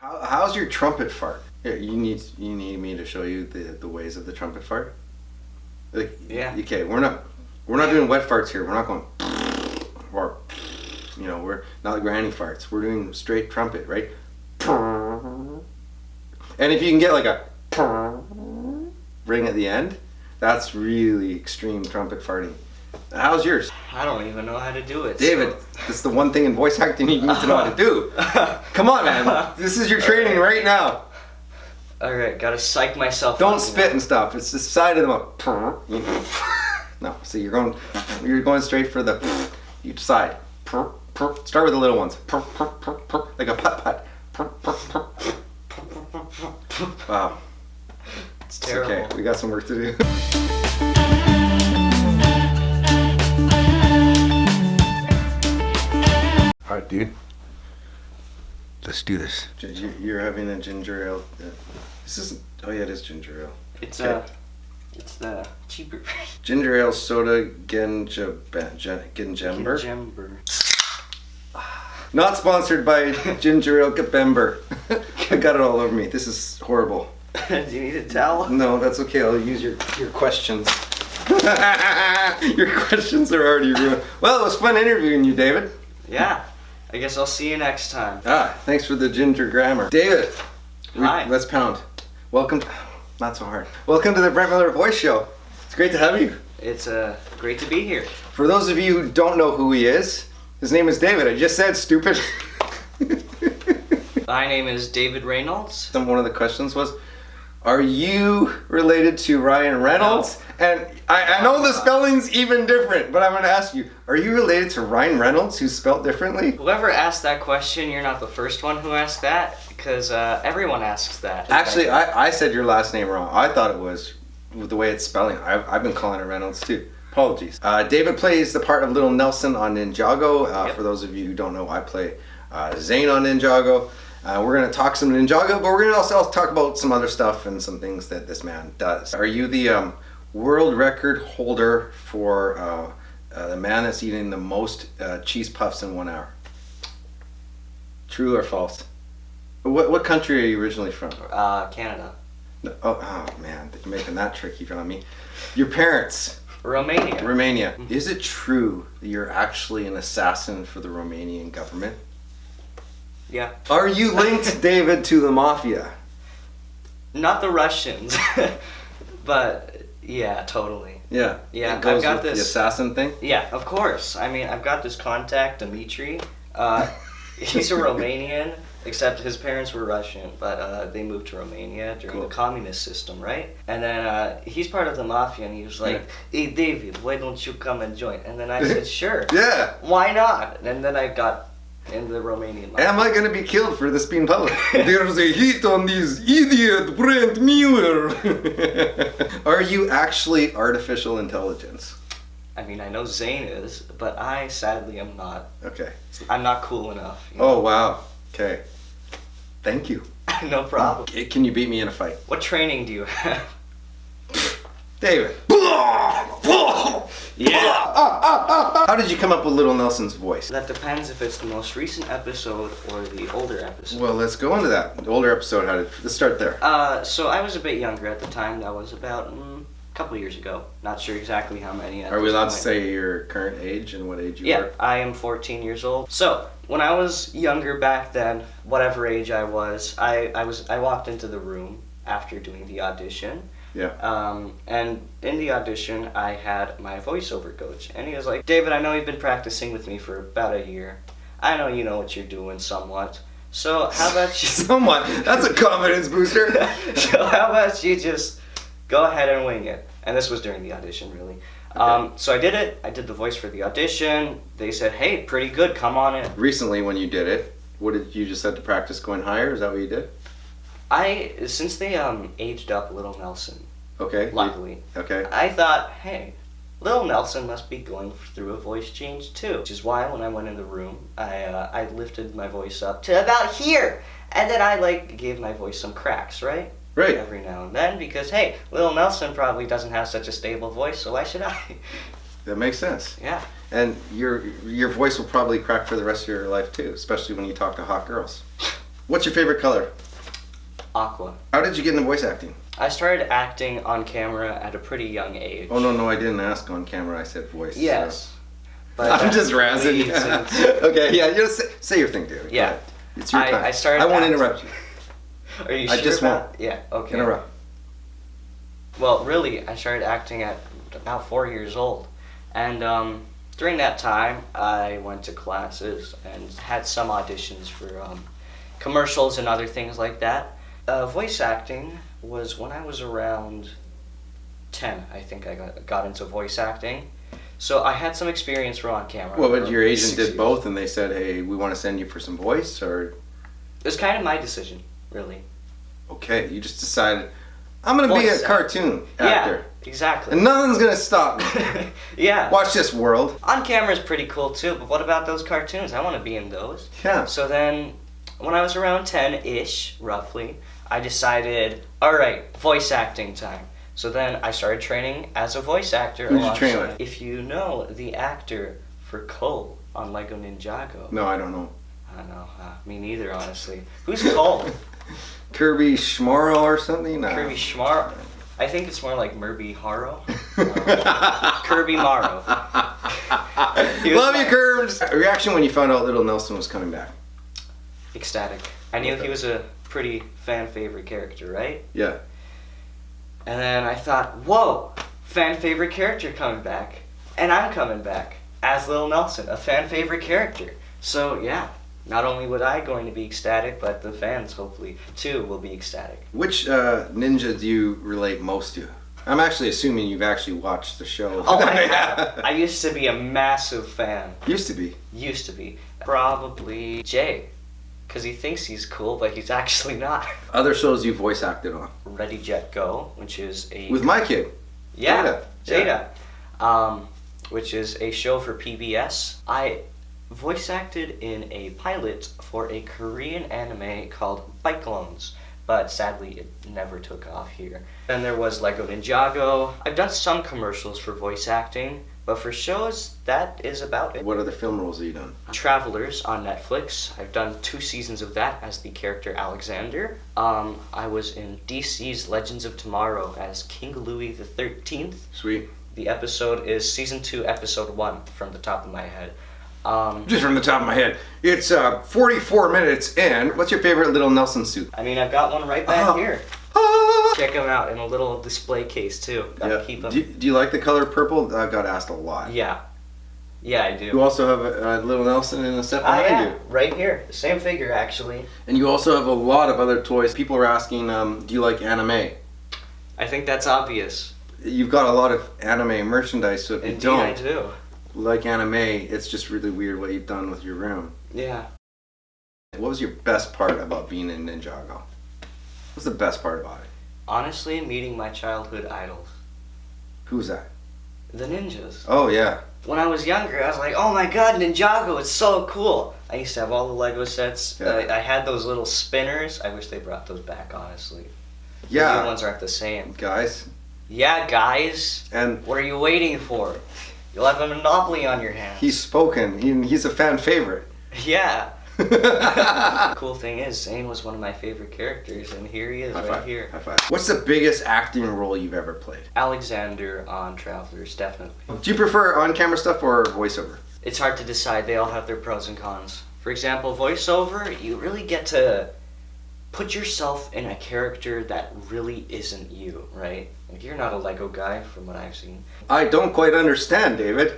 How's your trumpet fart? Here, you need me to show you the ways of the trumpet fart? Like, yeah. Okay, we're not doing wet farts here. We're not going or we're not granny farts. We're doing straight trumpet, right? And if you can get like a ring at the end, that's really extreme trumpet farting. How's yours? I don't even know how to do it. David, This is the one thing in voice acting you need to know how to do. Come on, man. This is your training right now. Alright, gotta psych myself Don't up spit now. and stuff. It's the side of the mouth. No, see, you're going straight for the each side. Start with the little ones. Like a putt-putt. Wow. It's terrible. Okay, we got some work to do. Alright, dude. Let's do this. You're having a ginger ale. This isn't. Oh yeah, it is ginger ale. It's okay. It's the cheaper. Ginger ale soda Genjember. Not sponsored by Ginger ale Gabember. I got it all over me. This is horrible. Do you need a towel? No, that's okay. I'll use your questions. Your questions are already ruined. Well, it was fun interviewing you, David. Yeah. I guess I'll see you next time. Thanks for the ginger grammar. David. Hi. Let's pound. Welcome. Not so hard. Welcome to the Brent Miller Voice Show. It's great to have you. It's great to be here. For those of you who don't know who he is, his name is David. I just said stupid. My name is David Raynolds. One of the questions was, are you related to Ryan Reynolds? No. And I know the spelling's even different, but I'm going to ask you, are you related to Ryan Reynolds, who's spelled differently? Whoever asked that question, you're not the first one who asked that, because everyone asks that. Actually, I said your last name wrong. I thought it was the way it's spelling. I've been calling it Reynolds too. Apologies. David plays the part of Lil Nelson on Ninjago. Yep. For those of you who don't know, I play Zane on Ninjago. We're going to talk some Ninjago, but we're going to also talk about some other stuff and some things that this man does. Are you the world record holder for the man that's eating the most cheese puffs in 1 hour? True or false? What country are you originally from? Canada. No, oh man, you're making that tricky on me. Your parents? Romania. Romania. Mm-hmm. Is it true that you're actually an assassin for the Romanian government? Yeah. Are you linked, David, to the mafia? Not the Russians, but yeah, totally. Yeah. Yeah, It goes I've got with this. the assassin thing? Yeah, of course. I mean, I've got this contact, Dimitri. He's a Romanian, except his parents were Russian, but they moved to Romania during the communist system, right? And then he's part of the mafia, and he was like, "Hey, David, why don't you come and join?" And then I said, "Sure." Yeah. Why not? And then I got in the Romanian mafia. Am I going to be killed for this being public? There's a hit on this idiot Brent Miller. Are you actually artificial intelligence? I mean, I know Zane is, but I sadly am not. Okay. I'm not cool enough. You Oh, know? wow. Okay. Thank you. No problem. Can you beat me in a fight? What training do you have? David. Yeah. How did you come up with Lil Nelson's voice? That depends if it's the most recent episode or the older episode. Well, let's go into that. The older episode, let's start there. So I was a bit younger at the time. That was about a couple years ago. Not sure exactly how many. Are we allowed to say your current age and what age you Yeah, were? I am 14 years old. So when I was younger back then, whatever age I was, I walked into the room after doing the audition. Yeah. And in the audition, I had my voiceover coach, and he was like, "David, I know you've been practicing with me for about a year. I know you know what you're doing somewhat. So how about you..." Somewhat. That's a confidence booster. So how about you just go ahead and wing it? And this was during the audition, really. Okay. So I did it. I did the voice for the audition. They said, "Hey, pretty good. Come on in." Recently, when you did it, what did you just had to practice going higher? Is that what you did? Since they aged up Lil Nelson, Okay. luckily, Okay. I thought, hey, Lil Nelson must be going through a voice change too. Which is why when I went in the room, I lifted my voice up to about here, and then I gave my voice some cracks, right? Right. Every now and then, because hey, Lil Nelson probably doesn't have such a stable voice, so why should I? That makes sense. Yeah. And your voice will probably crack for the rest of your life too, especially when you talk to hot girls. What's your favorite color? Aqua. How did you get into voice acting? I started acting on camera at a pretty young age. Oh, no, I didn't ask on camera. I said voice. Yes. So. But I'm just razzing you. Okay, yeah, just say your thing, dude. Yeah. It's your time. I won't interrupt you. Are you sure? I just won't. Yeah, okay. Interrupt. Well, really, I started acting at about 4 years old. And during that time, I went to classes and had some auditions for commercials and other things like that. Voice acting was when I was around 10, I think I got into voice acting. So I had some experience for on camera. Well, but your agent did both and they said, hey, we want to send you for some voice, or? It was kind of my decision, really. Okay, you just decided, I'm going to be a cartoon actor. Yeah, exactly. And nothing's going to stop me. Yeah. Watch this world. On camera is pretty cool too, but what about those cartoons? I want to be in those. Yeah. So then, when I was around 10-ish, roughly, I decided, alright, voice acting time. So then I started training as a voice actor. Who'd you train with? If you know the actor for Cole on Lego Ninjago. No, I don't know. I don't know. Me neither, honestly. Who's Cole? Kirby Schmarl or something? No. Kirby Schmarl. I think it's more like Murby Haro. Kirby Morrow. Love you, Curbs! Reaction when you found out Lil Nelson was coming back? Ecstatic. I knew he was a pretty fan favorite character, right? Yeah. And then I thought, whoa, fan favorite character coming back. And I'm coming back as Lil Nelson, a fan favorite character. So yeah, not only would I going to be ecstatic, but the fans hopefully too will be ecstatic. Which ninja do you relate most to? I'm actually assuming you've actually watched the show. Oh, I have. I used to be a massive fan. Used to be? Used to be. Probably Jay. Because he thinks he's cool, but he's actually not. Other shows you voice acted on? Ready, Jet, Go, which is a... With my kid? Yeah, Jada. Which is a show for PBS. I voice acted in a pilot for a Korean anime called Bike Loans, but sadly it never took off here. Then there was Lego Ninjago. I've done some commercials for voice acting, but for shows, that is about it. What other film roles have you done? Travelers on Netflix. I've done 2 seasons of that as the character Alexander. I was in DC's Legends of Tomorrow as King Louis the 13th. Sweet. The episode is season 2, episode 1, from the top of my head. Just from the top of my head. It's 44 minutes in. What's your favorite Lil Nelson suit? I mean, I've got one right back here. Check them out in a little display case too. Gotta keep them. Do you like the color purple? I got asked a lot. Yeah. Yeah, I do. You also have a Lil Nelson in a set behind you. Right here. Same figure, actually. And you also have a lot of other toys. People are asking, do you like anime? I think that's obvious. You've got a lot of anime merchandise, so if you don't I do. like anime, it's just really weird what you've done with your room. Yeah. What was your best part about being in Ninjago? What's the best part about it? Honestly, meeting my childhood idols. Who's that? The ninjas. Oh, yeah. When I was younger, I was like, oh my god, Ninjago, it's so cool. I used to have all the Lego sets. Yeah. I had those little spinners. I wish they brought those back, honestly. Yeah. The new ones aren't the same. Guys. Yeah, guys. And what are you waiting for? You'll have a monopoly on your hands. He's spoken. He's a fan favorite. Yeah. Cool thing is, Zane was one of my favorite characters, and here he is, here. High five. What's the biggest acting role you've ever played? Alexander on Travelers, definitely. Do you prefer on-camera stuff or voiceover? It's hard to decide. They all have their pros and cons. For example, voiceover, you really get to put yourself in a character that really isn't you, right? Like, you're not a Lego guy, from what I've seen. I don't quite understand, David.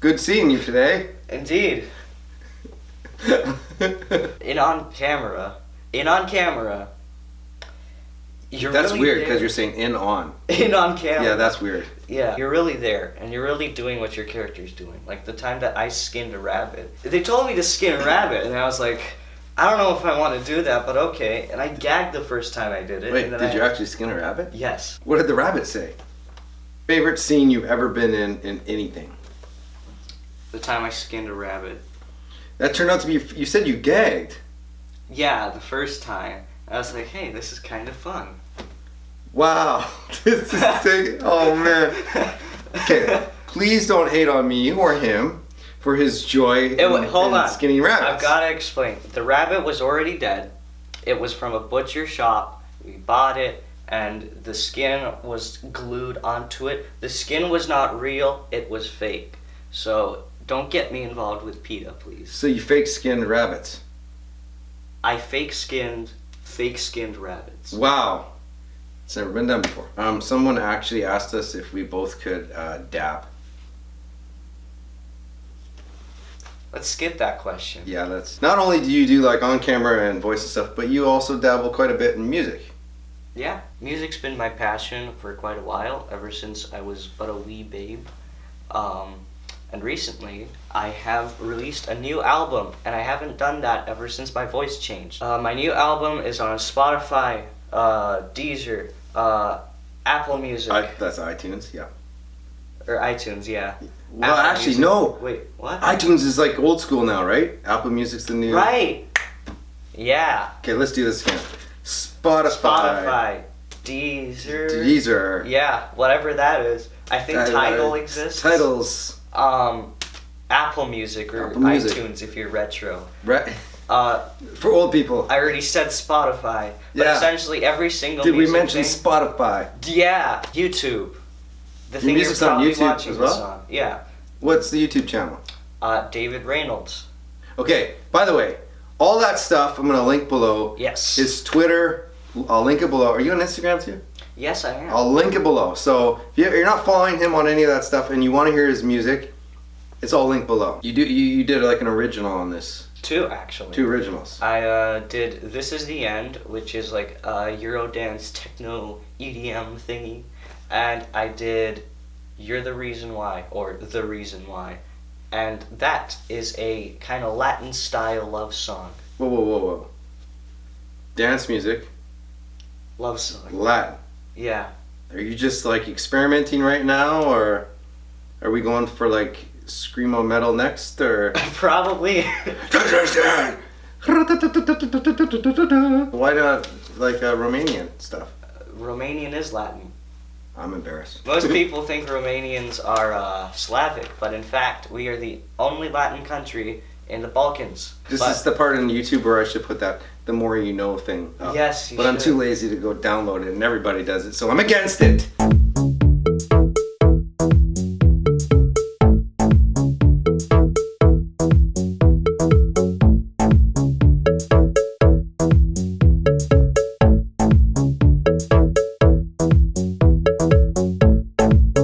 Good seeing you today. Indeed. In on camera, that's really weird because you're saying in on camera. Yeah, that's weird. Yeah, you're really there, and you're really doing what your character's doing. Like the time that I skinned a rabbit, they told me to skin a rabbit, and I was like, I don't know if I want to do that, but okay. And I gagged the first time I did it. Wait, and then did you actually skin a rabbit? Yes. What did the rabbit say? Favorite scene you've ever been in anything? The time I skinned a rabbit. That turned out to be, you said you gagged. Yeah, the first time. I was like, hey, this is kind of fun. Wow. This is sick. Oh, man. Okay, please don't hate on me or him for his joy Hold on. skinning rabbits. I've got to explain. The rabbit was already dead. It was from a butcher shop. We bought it, and the skin was glued onto it. The skin was not real, it was fake. So don't get me involved with PETA, please. So you fake skinned rabbits? I fake skinned rabbits. Wow. It's never been done before. Someone actually asked us if we both could dab. Let's skip that question. Yeah, that's... Not only do you do like on camera and voice and stuff, but you also dabble quite a bit in music. Yeah, music's been my passion for quite a while, ever since I was but a wee babe. And recently, I have released a new album, and I haven't done that ever since my voice changed. My new album is on Spotify, Deezer, Apple Music. That's iTunes, yeah. Or iTunes, yeah. Well, Apple actually, Music. no. Wait, what? iTunes is like old school now, right? Apple Music's the new... Right! Yeah. Okay, let's do this again. Spotify. Deezer. Yeah, whatever that is. I think Tidal exists. Titles. Apple Music or Apple Music. iTunes if you're retro. For old people. I already said Spotify, but Yeah. essentially every single Did we music mention thing, Spotify? Yeah, YouTube. The thing music's you're on probably YouTube watching as well? this on. Yeah. What's the YouTube channel? David Raynolds. Okay, by the way, all that stuff I'm going to link below. Yes. His Twitter, I'll link it below. Are you on Instagram too? Yes, I am. I'll link it below. So if you're not following him on any of that stuff and you want to hear his music, it's all linked below. You did like an original on this. Two, actually. Two originals. I did This Is the End, which is like a Eurodance techno EDM thingy. And I did You're the Reason Why, or The Reason Why. And that is a kind of Latin style love song. Whoa. Dance music. Love song. Latin. Yeah. Are you just like experimenting right now, or are we going for like screamo metal next, or? Probably. Why not like Romanian stuff? Romanian is Latin. I'm embarrassed. Most people think Romanians are Slavic, but in fact, we are the only Latin country in the Balkans. This is the part on YouTube where I should put that the more you know thing up. Yes, you But I'm should. too lazy to go download it, and everybody does it, so I'm against it.